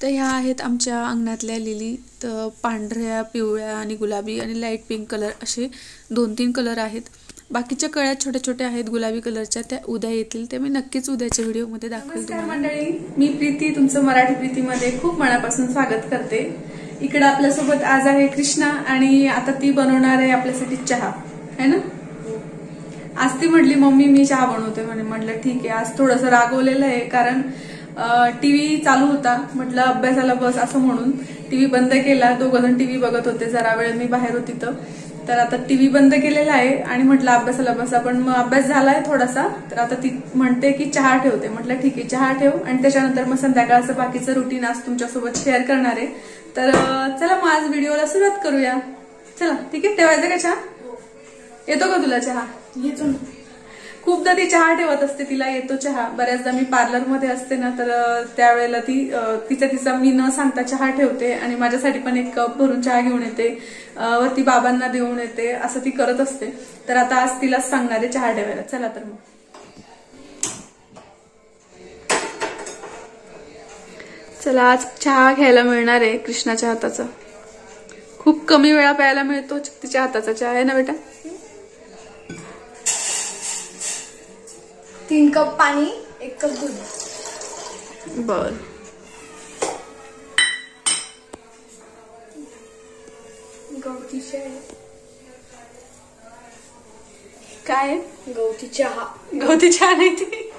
तर ह्या आहेत आमच्या अंगणातल्या लिली. तर पांढऱ्या, पिवळ्या आणि गुलाबी आणि लाईट पिंक कलर असे 2-3 कलर आहेत. बाकीच्या कळ्या छोट्या छोट्या आहेत गुलाबी कलरच्या, त्या उद्या येतील. ते मी नक्कीच उद्याच्या व्हिडिओमध्ये दाखवेल. नमस्कार मंडळी, मी प्रीती तुमचं मराठी प्रीतीमध्ये खूप मनापासून स्वागत करते. इकडे आपल्यासोबत आज आहे कृष्णा आणि आता ती बनवणार आहे आपल्यासाठी चहा, है ना? आज ती म्हटली मम्मी मी चहा बनवते म्हणे. म्हटलं ठीक आहे. आज थोडंसं रागवलेलं आहे कारण टीव्ही चालू होता. म्हटलं अभ्यासाला बस असं म्हणून टीव्ही बंद केला. दोघं जण टीव्ही बघत होते. जरा वेळ मी बाहेर होती तर आता टीव्ही बंद केलेला आहे आणि म्हटलं अभ्यासाला बसा. पण मग अभ्यास झालाय थोडासा, तर आता ती म्हणते की चहा ठेवते. म्हटलं ठीक आहे चहा ठेव आणि त्याच्यानंतर मग संध्याकाळचं बाकीचं रुटीन आज तुमच्यासोबत शेअर करणार आहे. तर चला मग आज व्हिडिओला सुरुवात करूया. चला ठीक आहे. ठेवायचं का चहा? येतो का तुला चहा? येतो ना. खूपदा ती चहा ठेवत असते, तिला येतो चहा. बऱ्याचदा मी पार्लरमध्ये असते ना, तर त्यावेळेला ती तिचा मी न सांगता चहा ठेवते आणि माझ्यासाठी पण एक कप भरून चहा घेऊन येते, वरती बाबांना देऊन येते. असं ती करत असते. तर आता आज तिलाच सांगणार आहे चहा ठेवायला. चला तर मग चला, आज चहा घ्यायला मिळणार आहे कृष्णाच्या हाताचा. खूप कमी वेळा प्यायला मिळतो तिच्या हाताचा चहा, आहे ना बेटा? 3 कप पाणी, 1 कप दूध. बर. गवती चहा. काय? गवती चहा. गवती चहा नाही ती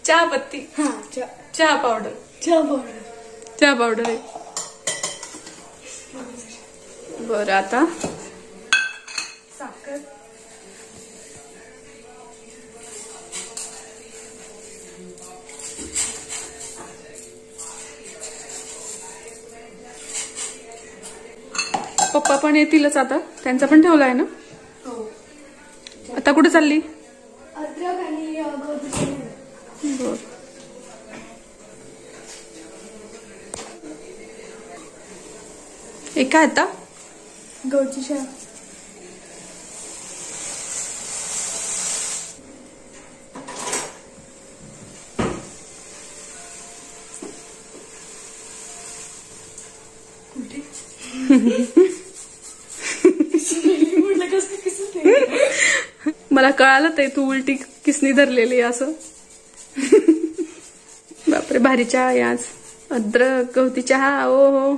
चहा पत्ती. हा, चहा पावडर. चहा पावडर आहे. बरं, आता साखर. पप्पा पण येतीलच आता, त्यांचा पण ठेवलाय ना? हो. आता कुठे चालली? अद्रक आणि गवती चहा. बर. एक काय आता? गवती चहा. मला कळालं ते तू उलटी किसनी धरलेली असं. बापरे, भारी चहा आहे आज. अद्रक, गवती चहा. ओ हो.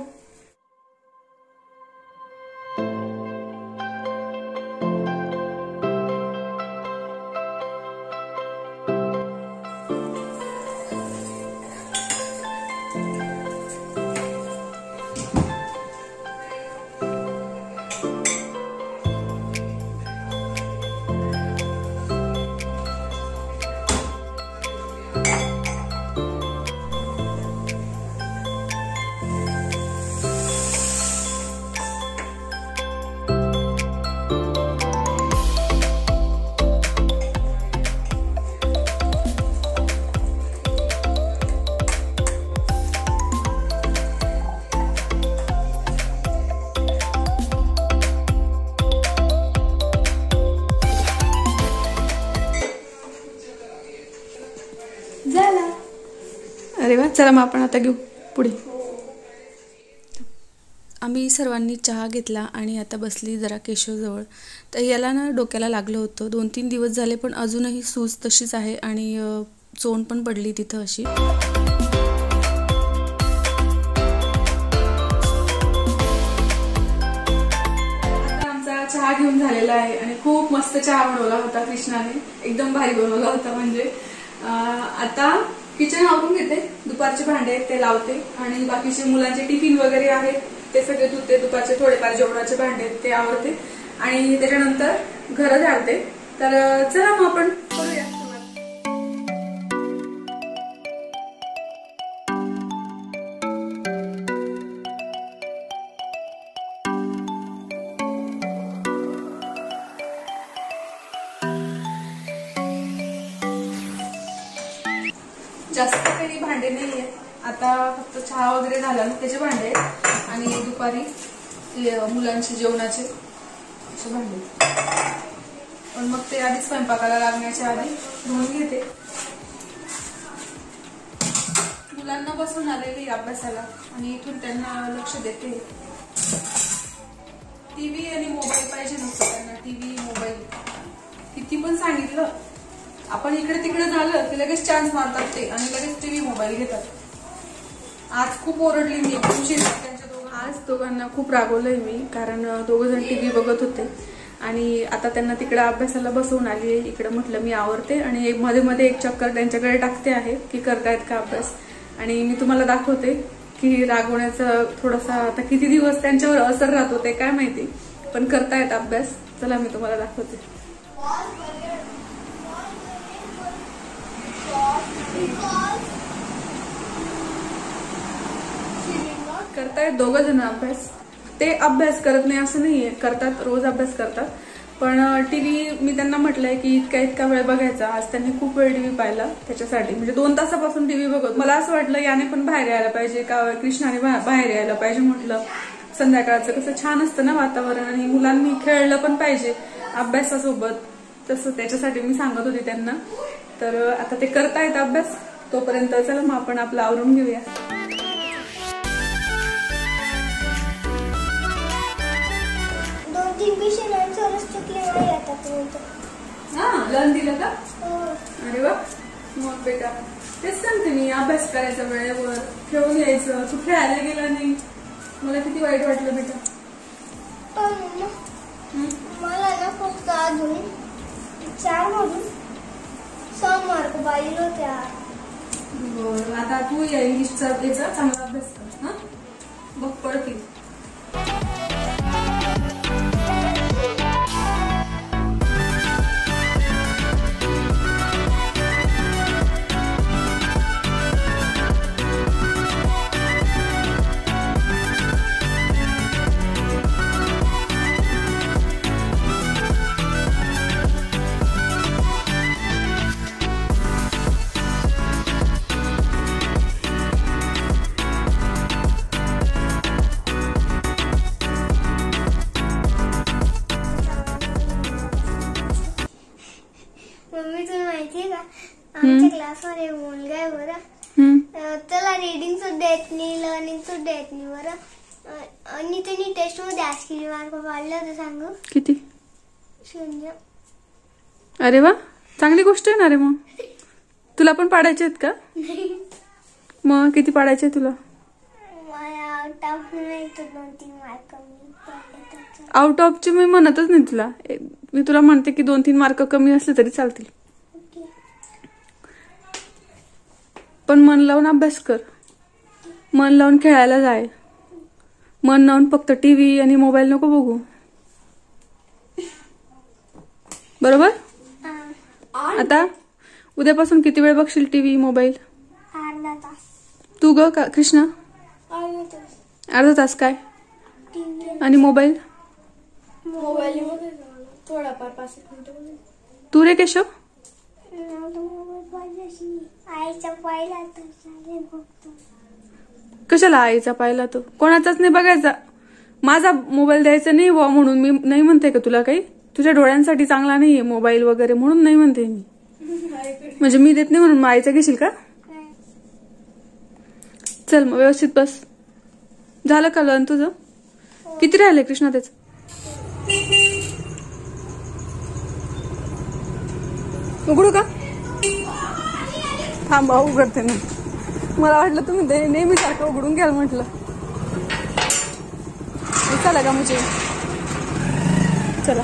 झाला. अरे वा. चला मग आपण आता घेऊ पुढे. आम्ही सर्वांनी चहा घेतला आणि आता बसली जरा केशवजवळ. तर याला ना डोक्याला लागलं होतं. 2-3 दिवस झाले पण अजूनही सूज तशीच आहे आणि चोण पण पडली तिथं अशी. आता आमचा चहा घेऊन झालेला आहे आणि खूप मस्त चहा बनवला होता कृष्णाने. एकदम भारी बनवला होता. म्हणजे आता किचन आवरून घेते. दुपारचे भांडे आहेत ते लावते आणि बाकीचे मुलांचे टिफिन वगैरे आहेत ते सगळे धुते. दुपारचे थोडेफार जेवणाचे भांडे आहेत ते आवरते आणि त्याच्यानंतर घर झाडते. तर चला मग आपण करूया. जास्त काही भांडे नाहीये. आता फक्त चहा वगैरे झाला ना त्याचे भांडे आणि दुपारी मुलांचे जेवणाचे असे भांडे. पण मग ते आधी स्वयंपाकाला लागण्याच्या आधी धुवून घेते. मुलांना बसून आलेली अभ्यासाला आणि इथून त्यांना लक्ष देते. टीव्ही आणि मोबाईल पाहिजे नसतो त्यांना. टीव्ही मोबाईल किती पण सांगितलं आपण इकडे तिकडे झालं की लगेच चान्स मारतात ते आणि लगेच टीव्ही मोबाईल घेतात. आज खूप ओरडली मी त्यांच्या आज दोघांना खूप रागवलंय मी, कारण दोघं जण टीव्ही बघत होते आणि आता त्यांना तिकडे अभ्यासाला बसवून आली. इकडे म्हटलं मी आवरते आणि मध्ये मध्ये एक चक्कर त्यांच्याकडे टाकते आहे की करतायत का अभ्यास. आणि मी तुम्हाला दाखवते की रागवण्याचा थोडासा आता किती दिवस त्यांच्यावर असर राहतो ते काय माहिती, पण करतायत अभ्यास. चला मी तुम्हाला दाखवते. करतायत दोघं जण अभ्यास. ते अभ्यास करत नाही असं नाहीये, करतात, रोज अभ्यास करतात. पण टीव्ही मी त्यांना म्हटलंय की इतका वेळ बघायचा. आज त्यांनी खूप वेळ टीव्ही पाहिला त्याच्यासाठी, म्हणजे 2 तासापासून टीव्ही बघत. मला असं वाटलं याने पण बाहेर यायला पाहिजे का, कृष्णाने बाहेर यायला पाहिजे. म्हटलं संध्याकाळचं कसं छान असतं ना वातावरण आणि मुलांनी खेळलं पण पाहिजे अभ्यासासोबत, तसं त्याच्यासाठी मी सांगत होती त्यांना. तर आता ते करतायत अभ्यास. तोपर्यंत चला मग आपण आपलं आवरून घेऊया. लन दिलं का? अरे वा, मग बेटा तेच सांगते मी, अभ्यास करायचा वेळेवर, खेळून यायचं. तू खेळायला गेला नाही, मला किती वाईट वाटलं बेटा. मला ना फक्त अजून 4 मधून 6 मार्क पाहिजे होत्या. बरं, आता तू या इंग्लिशचा याचा चांगला अभ्यास कर. बघ पडतील. मम्मी तुला माहितीये का, आमच्या क्लासमध्ये मुलगा आहे बरं, त्याला रीडिंग सुद्धा येत नाही, लर्निंग सुद्धा येत नाही बरं. आणि त्यांनी टेस्ट मध्ये 80 मार्क पाडले होते. सांगू किती? 0. अरे वा, चांगली गोष्ट आहे ना रे. मग तुला पण पाडायचे आहेत का? मग किती पाडायचे तुला? मला आउट ऑफ नाही तर 2-3 मार्क कमी पडले. आउट ऑफचे मी म्हणतच नाही तुला, मी तुला म्हणते की 2-3 मार्क कमी असले तरी चालतील. पण मन लावून अभ्यास कर, मन लावून खेळायला जाय, मन लावून फक्त टीव्ही आणि मोबाईल नको बघू, बरोबर? आता उद्यापासून किती वेळ बघशील टीव्ही मोबाईल? अर्धा तास. तू ग कृष्णा? अर्धा तास. काय आणि मोबाईल? मोबाईल थोडाफार 5 मिनिटं. तू रे केशव? आईचा पाहिला कशाला आईचा पाहिला? तो कोणाचाच नाही बघायचा. माझा मोबाईल द्यायचा नाही व म्हणून मी नाही म्हणते का तुला काही. तुझ्या डोळ्यांसाठी चांगला नाहीये मोबाईल वगैरे म्हणून नाही म्हणते मी. म्हणजे मी देत नाही म्हणून मग आईचा घेशील का? चल मग व्यवस्थित बस. झालं का लन तुझं? किती राहिले कृष्णा त्याच? उघडू का? थांबा उघडते ना. मला वाटलं तुम्ही नेहमी सारखं उघडून घ्याल म्हटलं. चला का मुझे चला.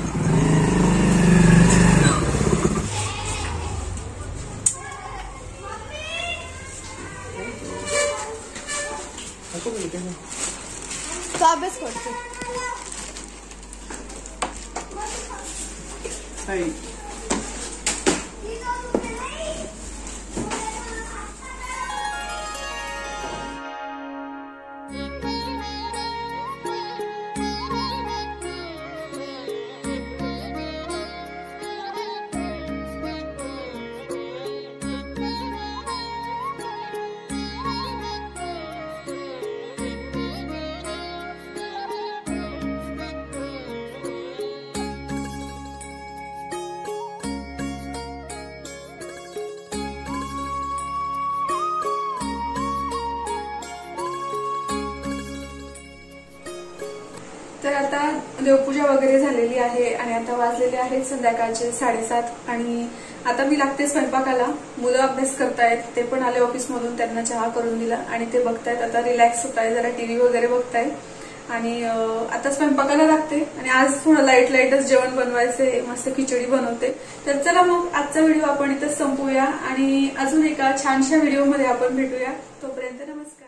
अभ्यास करते. तर आता देवपूजा वगैरे झालेली आहे आणि आता वाजलेले आहेत संध्याकाळचे 7:30 आणि आता मी लागते स्वयंपाकाला. मुलं अभ्यास करतायत, ते पण आले ऑफिसमधून, त्यांना चहा करून दिला आणि ते बघतायत. आता रिलॅक्स होत आहे, जरा टीव्ही वगैरे बघताय आणि आता स्वयंपाकाला लागते. आणि आज थोडं लाईटच जेवण बनवायचे, मस्त खिचडी बनवते. तर चला मग आजचा व्हिडिओ आपण इथंच संपवूया आणि अजून एका छानशा व्हिडिओमध्ये आपण भेटूया. तोपर्यंत नमस्कार.